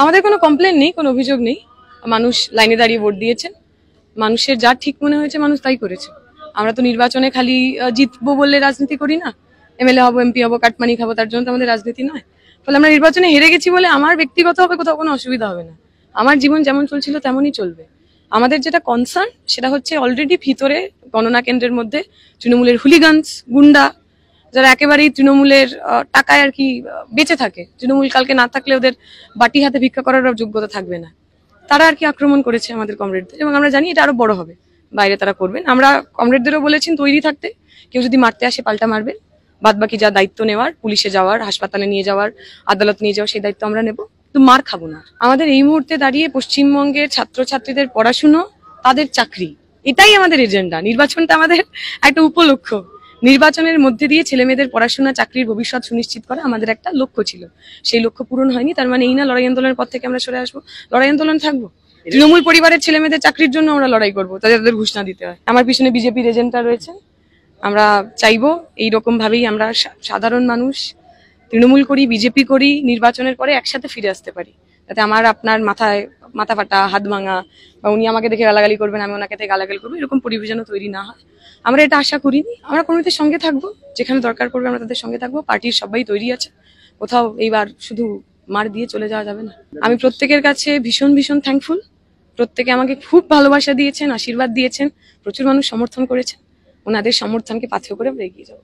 আমাদের কোনো কমপ্লেন নেই, কোনো অভিযোগ নেই। মানুষ লাইনে দাঁড়িয়ে ভোট দিয়েছেন, মানুষের যা ঠিক মনে হয়েছে মানুষ তাই করেছে। আমরা তো নির্বাচনে খালি জিতবো বললে রাজনীতি করি না, এমএলএ হবো, এমপি হবো, কাটমানি খাবো, তার জন্য তো আমাদের রাজনীতি নয়। ফলে আমরা নির্বাচনে হেরে গেছি বলে আমার ব্যক্তিগত হবে কোথাও কোনো অসুবিধা হবে না। আমার জীবন যেমন চলছিল তেমনই চলবে। আমাদের যেটা কনসার্ন সেটা হচ্ছে অলরেডি ভিতরে গণনা কেন্দ্রের মধ্যে তৃণমূলের হুলিগানস, গুন্ডা, যারা একেবারেই তৃণমূলের টাকায় আর কি বেঁচে থাকে, তৃণমূল কালকে না থাকলে ওদের বাটি হাতে ভিক্ষা করার যোগ্যতা থাকবে না, তারা আর কি আক্রমণ করেছে আমাদের কমরেডদের। এবং আমরা জানি এটা আরো বড় হবে, বাইরে তারা করবেন। আমরা কমরেডদেরও বলেছি তৈরি থাকতে, কেউ যদি মারতে আসে পাল্টা মারবেন। বাদ বাকি যা দায়িত্ব নেওয়ার, পুলিশে যাওয়ার, হাসপাতালে নিয়ে যাওয়ার, আদালত নিয়ে যাওয়ার, সেই দায়িত্ব আমরা নেব, কিন্তু মার খাবো না। আমাদের এই মুহূর্তে দাঁড়িয়ে পশ্চিমবঙ্গের ছাত্রছাত্রীদের পড়াশুনো, তাদের চাকরি, এটাই আমাদের এজেন্ডা। নির্বাচনটা আমাদের একটা উপলক্ষ্য। নির্বাচনের মধ্যে দিয়ে ছেলে মেয়েদের পড়াশোনা, চাকরির ভবিষ্যৎ সুনিশ্চিত করা আমাদের একটা লক্ষ্য ছিল। সেই লক্ষ্য পূরণ হয়নি, তার মানে এই না লড়াই আন্দোলনের পর থেকে আমরা সরে আসবো। লড়াই আন্দোলন থাকবো। তৃণমূল পরিবারের ছেলে মেয়েদের চাকরির জন্য আমরা লড়াই করবো, তাদের ঘুষ না দিতে হয়। আমার পিছনে বিজেপির এজেন্টরা রয়েছে। আমরা চাইবো এইরকম ভাবেই আমরা সাধারণ মানুষ তৃণমূল করি, বিজেপি করি, নির্বাচনের পরে একসাথে ফিরে আসতে পারি, যাতে আমার আপনার মাথা ফাটা, হাত ভাঙা, বা উনি আমাকে দেখে গালাগালি করবেন, আমি ওনাকে দেখে গালাগালি করবো, এরকম পরিবেশ যেন তৈরি না হয়। আমরা এটা আশা করিনি। আমরা কর্মীদের সঙ্গে থাকবো, যেখানে দরকার পড়বে আমরা তাদের সঙ্গে থাকবো। পার্টির সবাই তৈরি আছে, কোথাও এইবার শুধু মার দিয়ে চলে যাওয়া যাবে না। আমি প্রত্যেকের কাছে ভীষণ ভীষণ থ্যাঙ্কফুল। প্রত্যেকে আমাকে খুব ভালোবাসা দিয়েছেন, আশীর্বাদ দিয়েছেন, প্রচুর মানুষ সমর্থন করেছেন। ওনাদের সমর্থনকে পাথেয় করে আমরা এগিয়ে যাবো।